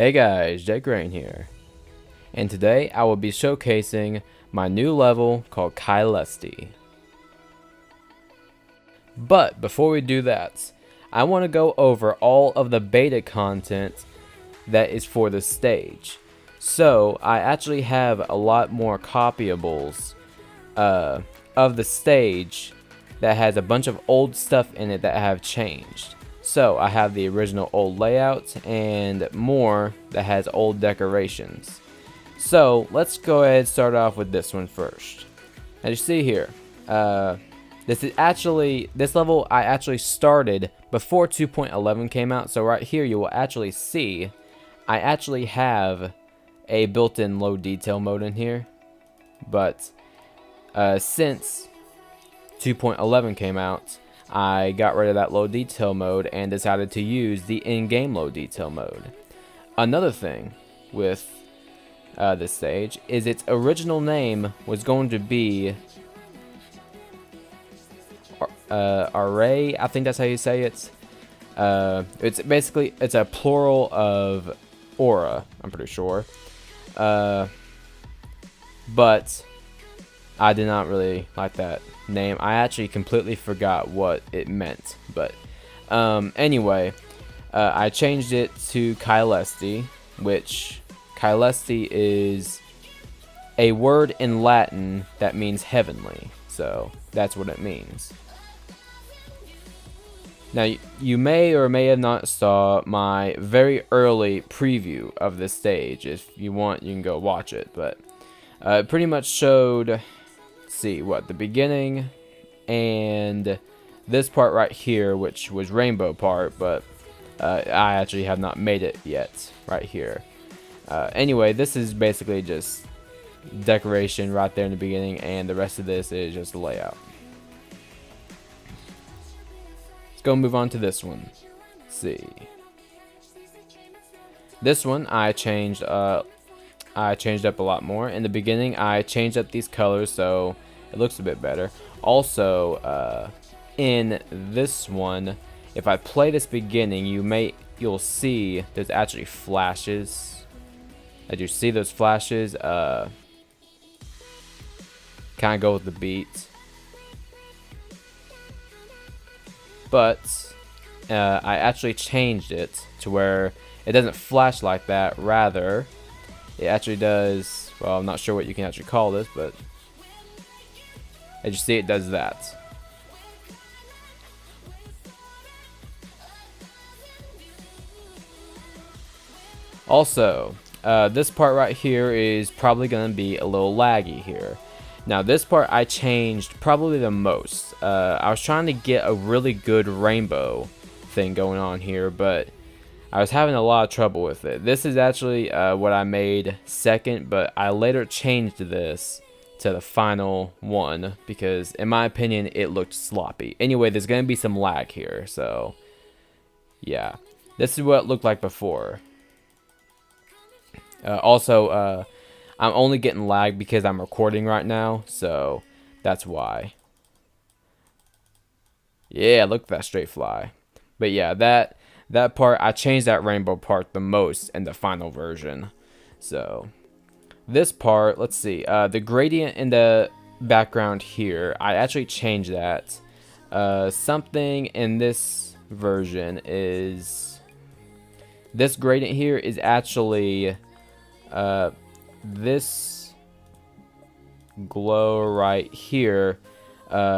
Hey guys, JakexRain here, and today I will be showcasing my new level called Caelesti. But before we do that, I want to go over all of the beta content that is for the stage. So I actually have a lot more copyables of the stage that has a bunch of old stuff in it that have changed. So I have the original old layout and more that has old decorations. So let's go ahead and start off with this one first. As you see here, this level I actually started before 2.11 came out. So right here you will actually see I actually have a built-in low detail mode in here, but since 2.11 came out, I got rid of that low detail mode and decided to use the in-game low detail mode. Another thing with this stage is its original name was going to be Array, I think that's how you say it. It's a plural of aura, I'm pretty sure. But I did not really like that name. I actually completely forgot what it meant, but anyway, I changed it to Caelesti, which Caelesti is a word in Latin that means heavenly, so that's what it means. Now you may or may have not saw my very early preview of this stage. If you want, you can go watch it, but it pretty much showed the beginning and this part right here, which was rainbow part, but I actually have not made it yet right here. Anyway, this is basically just decoration right there in the beginning, and the rest of this is just the layout. Let's go move on to this one. Let's see, this one I changed up a lot more. In the beginning I changed up these colors so it looks a bit better. Also, in this one, if I play this beginning, you'll see there's actually flashes. As you see those flashes, kind of go with the beat. But I actually changed it to where it doesn't flash like that. Rather, it actually does, well, I'm not sure what you can actually call this, but as you see, it does that. Also, this part right here is probably going to be a little laggy here. Now, this part I changed probably the most. I was trying to get a really good rainbow thing going on here, but I was having a lot of trouble with it. This is actually what I made second, but I later changed this to the final one because, in my opinion, it looked sloppy. Anyway, there's going to be some lag here, so yeah. This is what it looked like before. Also, I'm only getting lag because I'm recording right now, so that's why. Yeah, look at that straight fly. But yeah, that part, I changed that rainbow part the most in the final version. So this part, let's see, the gradient in the background here, I actually changed that. Something in this version is, this gradient here is actually this glow right here,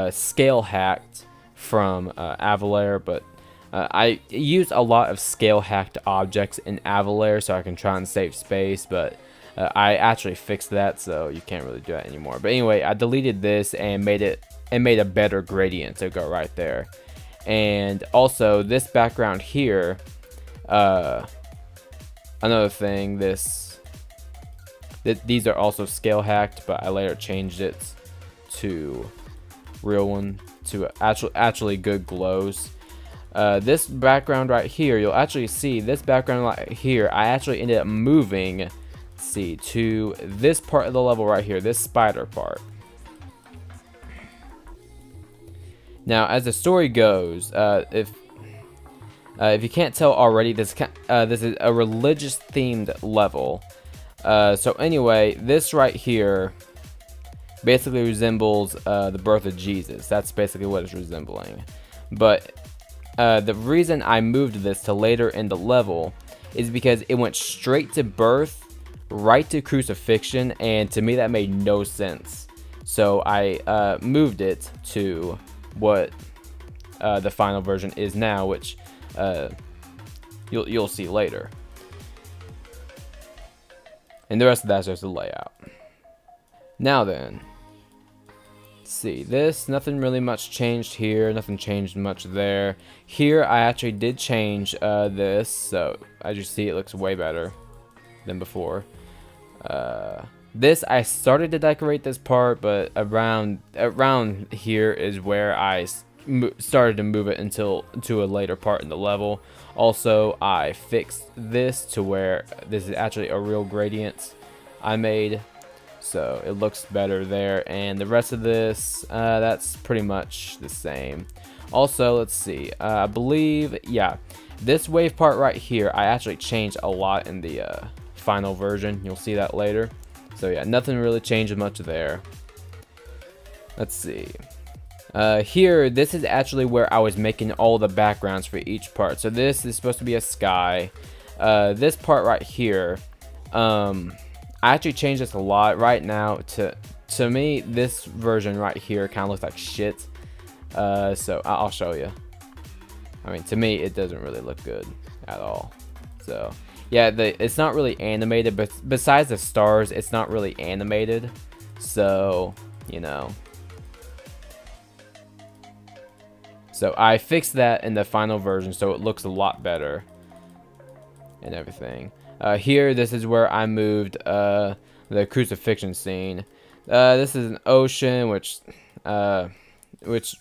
scale hacked from Avalar, but I use a lot of scale hacked objects in Avalar so I can try and save space, but I actually fixed that, so you can't really do that anymore. But anyway, I deleted this and made a better gradient to go right there. And also this background here, another thing, these are also scale hacked, but I later changed it to real one, to actually good glows. This background right here, you'll actually see this background right here, I actually ended up moving, to this part of the level right here, this spider part. Now, as the story goes, If you can't tell already, this is a religious themed level. So anyway, this right here basically resembles the birth of Jesus. That's basically what it's resembling. But the reason I moved this to later in the level is because it went straight to birth, right to crucifixion, and to me that made no sense. So I moved it to what the final version is now, which you'll see later. And the rest of that's just the layout. Now then, let's see, this, nothing really much changed here, nothing changed much there. Here I actually did change this, so as you see it looks way better than before. This, I started to decorate this part, but around here is where I started to move it to a later part in the level. Also, I fixed this to where this is actually a real gradient I made, so it looks better there. And the rest of this, that's pretty much the same. Also, let's see, I believe, yeah, this wave part right here, I actually changed a lot in the final version. You'll see that later. So yeah, nothing really changed much there. Let's see. Here, this is actually where I was making all the backgrounds for each part. So this is supposed to be a sky. This part right here, I actually changed this a lot. Right now, to me, this version right here kind of looks like shit. So I'll show you. I mean, to me, it doesn't really look good at all. So yeah, it's not really animated, but besides the stars, it's not really animated. So, you know. So I fixed that in the final version, so it looks a lot better and everything. Here, this is where I moved the crucifixion scene. This is an ocean, which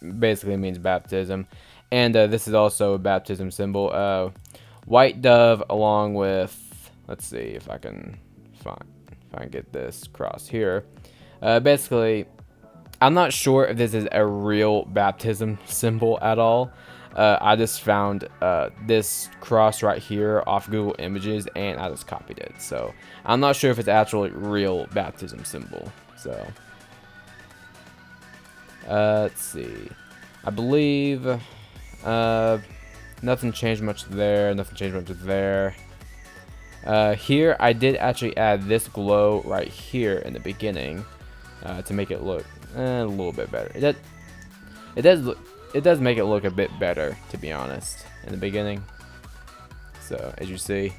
basically means baptism, and this is also a baptism symbol. White dove, along with, let's see if I can get this cross here. Basically, I'm not sure if this is a real baptism symbol at all. I just found this cross right here off Google Images, and I just copied it. So I'm not sure if it's actually real baptism symbol. So let's see. I believe nothing changed much there. Nothing changed much there. Here I did actually add this glow right here in the beginning to make it look a little bit better. It does make it look a bit better, to be honest, in the beginning. So as you see.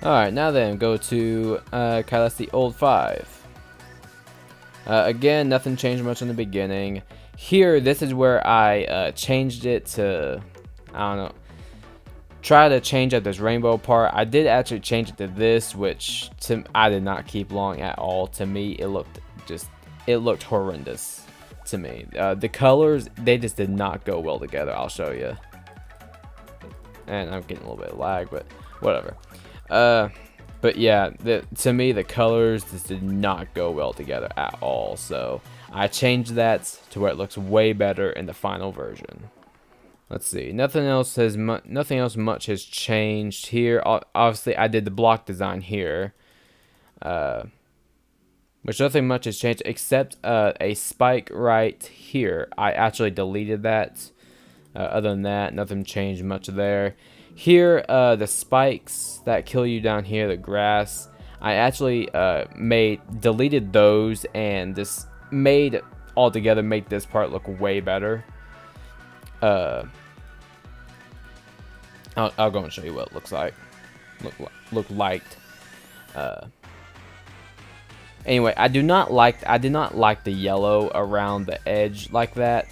Alright, now then, go to Caelesti Old 5. Again, nothing changed much in the beginning. Here, this is where I changed it to, I don't know, try to change up this rainbow part. I did actually change it to this, which I did not keep long at all. To me, it looked horrendous to me. The colors, they just did not go well together. I'll show you. And I'm getting a little bit of lag, but whatever. But yeah, to me, the colors just did not go well together at all. So I changed that to where it looks way better in the final version. Let's see. Nothing else much has changed here. Obviously, I did the block design here, which nothing much has changed except a spike right here. I actually deleted that. Other than that, nothing changed much there. Here, the spikes that kill you down here, the grass, I actually deleted those and just made this part look way better. I'll go and show you what it looks like. Look like. Anyway, I did not like the yellow around the edge like that,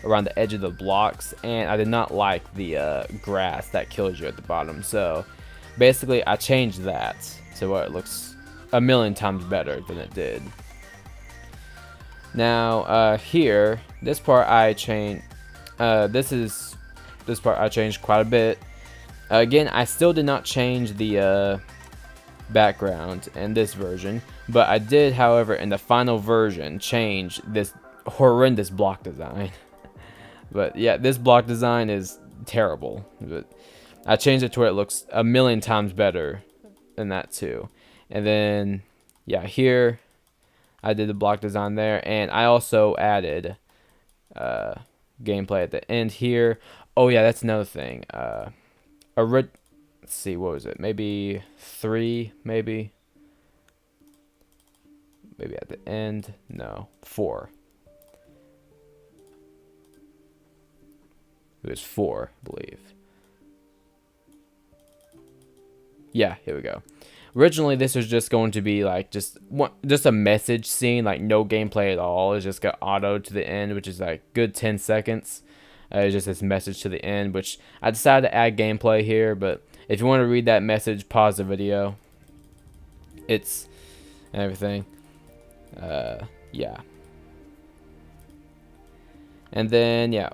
around the edge of the blocks, and I did not like the grass that kills you at the bottom. So basically, I changed that to where it looks a million times better than it did. Now here, this part I changed. This part I changed quite a bit. Again, I still did not change the background in this version, but I did, however, in the final version, change this horrendous block design. But yeah, this block design is terrible. But I changed it to where it looks a million times better than that too. And then yeah, here I did the block design there, and I also added gameplay at the end here. Oh yeah, that's another thing. Let's see, what was it? Maybe 3, maybe at the end. No, 4. It was 4, I believe. Yeah, here we go. Originally, this was just going to be like just a message scene, like no gameplay at all. It's just got auto to the end, which is like good 10 seconds. It's just this message to the end, which I decided to add gameplay here. But if you want to read that message, pause the video. It's everything. Yeah. And then yeah,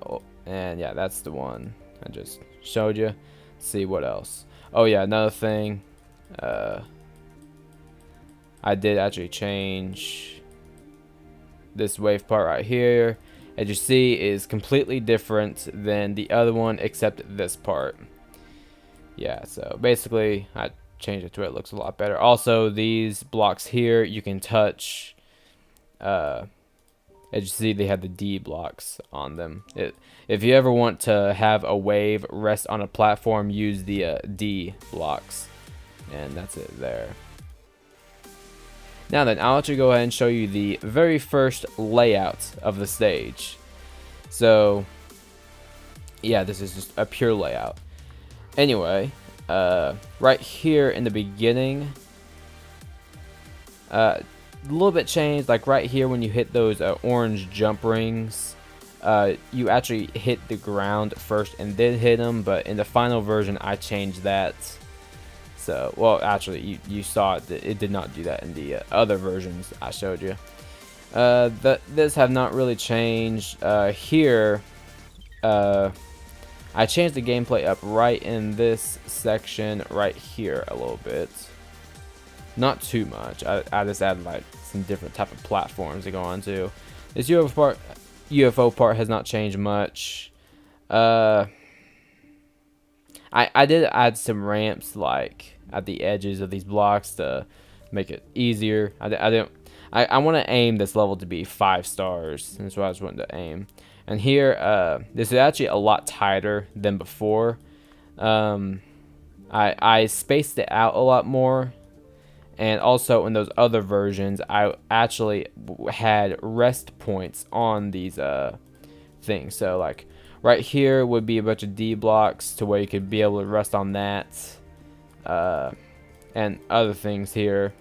that's the one I just showed you. Let's see what else. Oh yeah, another thing. I did actually change this wave part right here. As you see, is completely different than the other one except this part. Yeah, so basically I changed it to where it looks a lot better. Also, these blocks here you can touch. As you see, they have the D blocks on them. If you ever want to have a wave rest on a platform, use the D blocks. And that's it there. Now then, I'll let you go ahead and show you the very first layout of the stage. So, yeah, this is just a pure layout. Anyway, right here in the beginning, a little bit changed. Like right here, when you hit those orange jump rings, you actually hit the ground first and then hit them. But in the final version, I changed that. So, well, actually, you saw it. It did not do that in the other versions I showed you. This have not really changed. Here, I changed the gameplay up right in this section right here a little bit. Not too much. I just added like some different type of platforms to go on to. This UFO part has not changed much. I did add some ramps like at the edges of these blocks to make it easier. I want to aim this level to be 5 stars. That's what I just wanted to aim. And here, this is actually a lot tighter than before. I spaced it out a lot more. And also in those other versions, I actually had rest points on these things. So like right here would be a bunch of D blocks to where you could be able to rest on that. And other things here.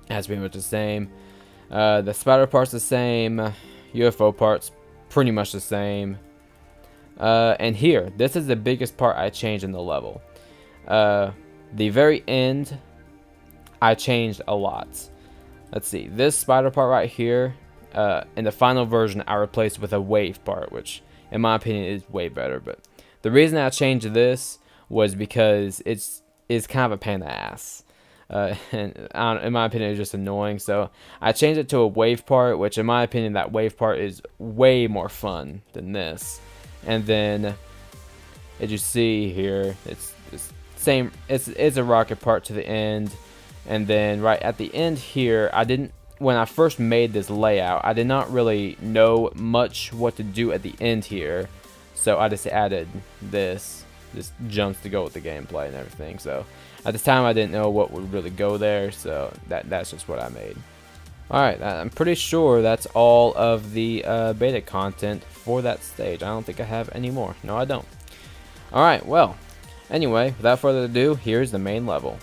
That's pretty much the same. The spider part's the same. UFO part's pretty much the same. And here, this is the biggest part I changed in the level. The very end, I changed a lot. Let's see, this spider part right here, in the final version, I replaced with a wave part, which in my opinion is way better. But the reason I changed this was because it's kind of a pain in the ass. And in my opinion, it's just annoying. So I changed it to a wave part, which in my opinion, that wave part is way more fun than this. And then, as you see here, it's same. It's a rocket part to the end, and then right at the end here, when I first made this layout, I did not really know much what to do at the end here, so I just added this jumps to go with the gameplay and everything. So at this time I didn't know what would really go there, so that's just what I made. Alright, I'm pretty sure that's all of the beta content for that stage. I don't think I have any more. No, I don't. Alright, well, anyway, without further ado, here's the main level.